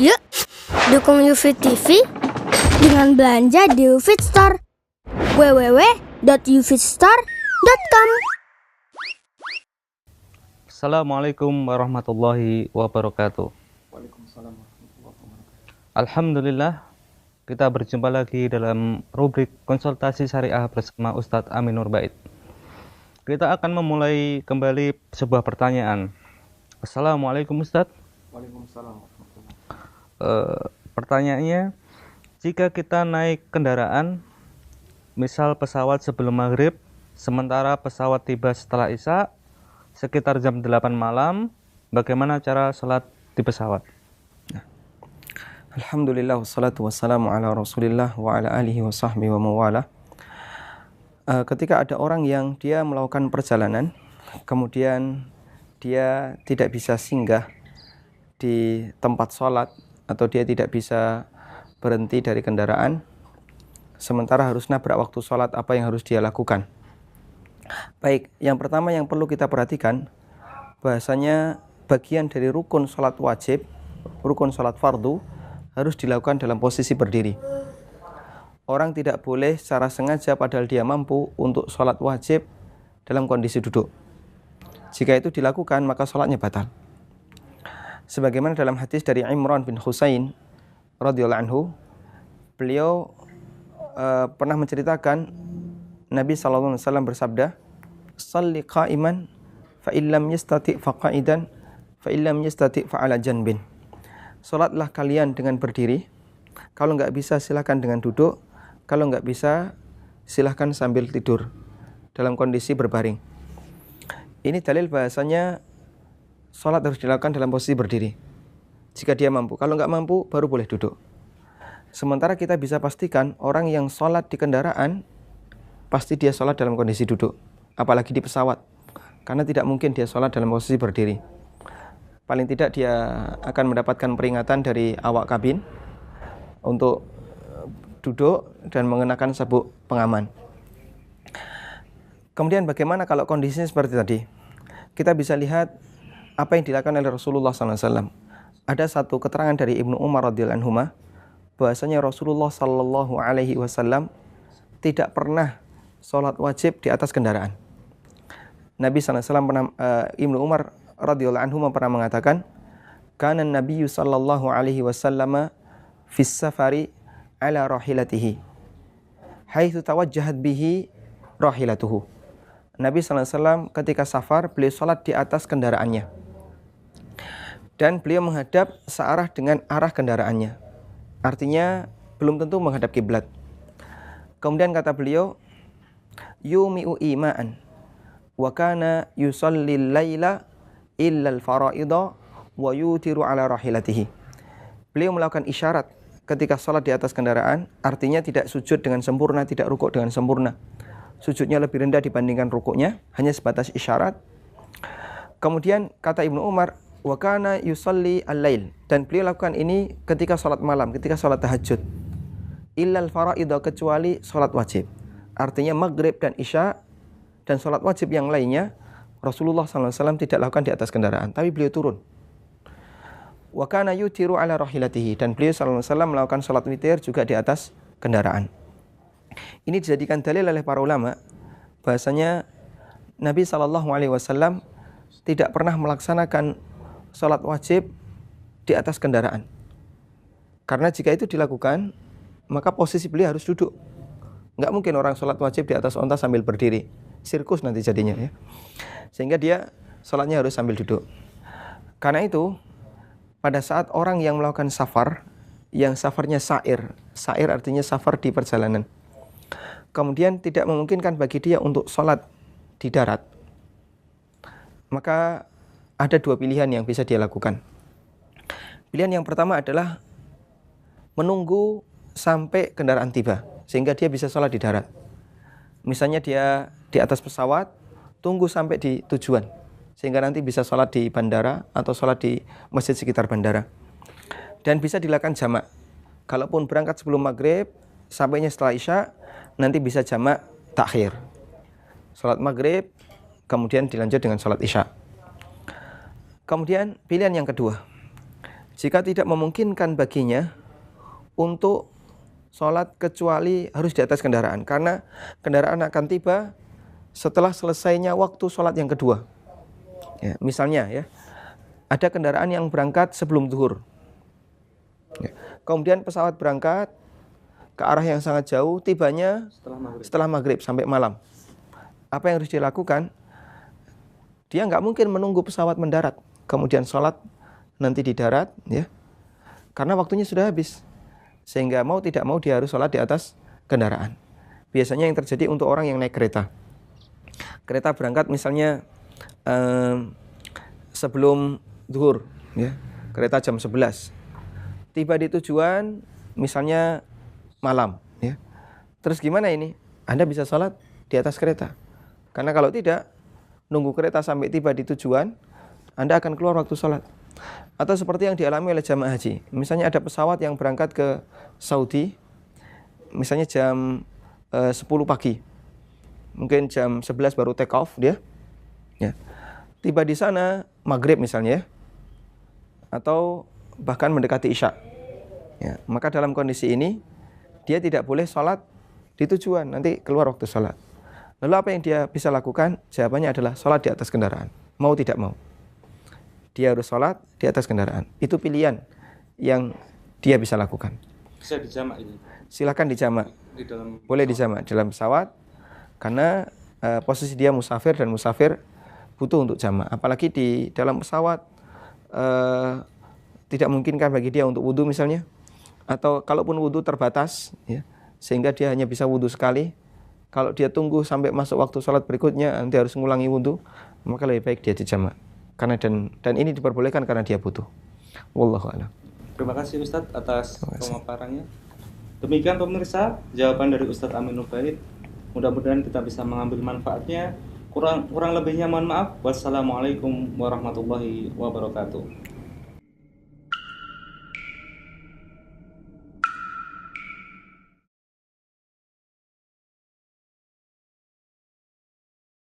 Yuk, dukung UFIT TV dengan belanja di UFIT Store. www.ufitstore.com. Assalamualaikum warahmatullahi wabarakatuh. Alhamdulillah, kita berjumpa lagi dalam rubrik konsultasi syariah bersama Ustadz Aminur Bait. Kita akan memulai kembali sebuah pertanyaan. Assalamualaikum Ustadz. Waalaikumsalam. Pertanyaannya, jika kita naik kendaraan, misal pesawat sebelum maghrib, sementara pesawat tiba setelah isya, sekitar jam 8 malam, bagaimana cara sholat di pesawat? Alhamdulillah, wassalatu wassalamu ala rasulillah wa ala alihi wa sahbihi wa mawala. Ketika ada orang yang dia melakukan perjalanan, kemudian dia tidak bisa singgah di tempat sholat, atau dia tidak bisa berhenti dari kendaraan, sementara harus nabrak waktu sholat, apa yang harus dia lakukan? Baik, yang pertama yang perlu kita perhatikan, bahasanya bagian dari rukun sholat wajib, rukun sholat fardu, harus dilakukan dalam posisi berdiri. Orang tidak boleh secara sengaja padahal dia mampu untuk sholat wajib dalam kondisi duduk. Jika itu dilakukan, maka sholatnya batal. Sebagaimana dalam hadis dari Imran bin Husain radhiyallahu anhu, beliau pernah menceritakan Nabi SAW bersabda, "Shalli qa'iman fa illam yastati' fa qa'idan fa illam yastati' fa 'ala janbin." Salatlah kalian dengan berdiri. Kalau enggak bisa silakan dengan duduk. Kalau enggak bisa silakan sambil tidur dalam kondisi berbaring. Ini dalil bahasanya salat harus dilakukan dalam posisi berdiri. Jika dia mampu. Kalau enggak mampu baru boleh duduk. Sementara kita bisa pastikan orang yang salat di kendaraan pasti dia sholat dalam kondisi duduk, apalagi di pesawat, karena tidak mungkin dia sholat dalam posisi berdiri. Paling tidak dia akan mendapatkan peringatan dari awak kabin untuk duduk dan mengenakan sabuk pengaman. Kemudian bagaimana kalau kondisinya seperti tadi? Kita bisa lihat apa yang dilakukan oleh Rasulullah SAW. Ada satu keterangan dari Ibnu Umar radhiyallahu anhu bahwasanya Rasulullah SAW tidak pernah sholat wajib di atas kendaraan. Nabi SAW pernah, Ibnu Umar radhiyallahu anhu pernah mengatakan, "Kana Nabi sallallahu alaihi wasallam fi safari ala rahilatihi, haitsu tawajjahat bihi rahilatuhu." Nabi SAW ketika safar, beliau sholat di atas kendaraannya. Dan beliau menghadap searah dengan arah kendaraannya. Artinya belum tentu menghadap kiblat. Kemudian kata beliau, yumi'u ima'an wa kana yusallil laila illa al-fara'idha wa yutiru ala rahilatihi. Beliau melakukan isyarat ketika sholat di atas kendaraan, artinya tidak sujud dengan sempurna, tidak rukuk dengan sempurna. Sujudnya lebih rendah dibandingkan rukuknya, hanya sebatas isyarat. Kemudian kata Ibnu Umar, wa kana yusalli al-lail, dan beliau lakukan ini ketika sholat malam, ketika sholat tahajud. Illal fara'idha, kecuali sholat wajib. Artinya maghrib dan isya dan sholat wajib yang lainnya Rasulullah SAW tidak lakukan di atas kendaraan, tapi beliau turun. Wa kana yutiru ala rahilatihi, dan beliau SAW melakukan sholat witir juga di atas kendaraan. Ini dijadikan dalil oleh para ulama bahasanya Nabi SAW tidak pernah melaksanakan sholat wajib di atas kendaraan. Karena jika itu dilakukan, maka posisi beliau harus duduk. Nggak mungkin orang sholat wajib di atas onta sambil berdiri. Sirkus nanti jadinya ya. Sehingga dia sholatnya harus sambil duduk. Karena itu, pada saat orang yang melakukan safar, yang safarnya sa'ir artinya safar di perjalanan, kemudian tidak memungkinkan bagi dia untuk sholat di darat, maka ada dua pilihan yang bisa dia lakukan. Pilihan yang pertama adalah menunggu sampai kendaraan tiba, sehingga dia bisa sholat di darat. Misalnya dia di atas pesawat, tunggu sampai di tujuan, sehingga nanti bisa sholat di bandara atau sholat di masjid sekitar bandara. Dan bisa dilakukan jamak. Kalaupun berangkat sebelum maghrib, sampainya setelah isya, nanti bisa jamak takhir. Sholat maghrib, kemudian dilanjut dengan sholat isya. Kemudian pilihan yang kedua, jika tidak memungkinkan baginya untuk sholat kecuali harus di atas kendaraan, karena kendaraan akan tiba setelah selesainya waktu sholat yang kedua. Ya, misalnya ya, ada kendaraan yang berangkat sebelum zuhur. Ya, kemudian pesawat berangkat ke arah yang sangat jauh, tibanya setelah maghrib sampai malam. Apa yang harus dilakukan? Dia nggak mungkin menunggu pesawat mendarat, kemudian sholat nanti di darat, ya, karena waktunya sudah habis. Sehingga mau tidak mau dia harus sholat di atas kendaraan. Biasanya yang terjadi untuk orang yang naik kereta. Kereta berangkat misalnya sebelum zuhur, ya, kereta jam 11. Tiba di tujuan misalnya malam, ya. Terus gimana ini? Anda bisa sholat di atas kereta. Karena kalau tidak, nunggu kereta sampai tiba di tujuan, Anda akan keluar waktu sholat. Atau seperti yang dialami oleh jamaah haji. Misalnya ada pesawat yang berangkat ke Saudi, misalnya jam 10 pagi. Mungkin jam 11 baru take off dia. Ya. Tiba di sana maghrib misalnya, atau bahkan mendekati isya. Ya. Maka dalam kondisi ini, dia tidak boleh sholat di tujuan, nanti keluar waktu sholat. Lalu apa yang dia bisa lakukan? Jawabannya adalah sholat di atas kendaraan. Mau tidak mau, dia harus sholat di atas kendaraan. Itu pilihan yang dia bisa lakukan. Bisa dijamak ini? Silakan dijamak. Boleh dijamak dalam pesawat, karena posisi dia musafir, dan musafir butuh untuk jamak. Apalagi di dalam pesawat tidak memungkinkan bagi dia untuk wudhu misalnya, atau kalaupun wudhu terbatas, ya, sehingga dia hanya bisa wudhu sekali. Kalau dia tunggu sampai masuk waktu sholat berikutnya, nanti harus mengulangi wudhu, maka lebih baik dia dijamak. Karena dan ini diperbolehkan karena dia butuh. Wallahu a'lam. Terima kasih Ustadz atas pemaparannya. Demikian pemirsa, jawaban dari Ustadz Amin Nubaid. Mudah-mudahan kita bisa mengambil manfaatnya. Kurang lebihnya mohon maaf. Wassalamualaikum warahmatullahi wabarakatuh.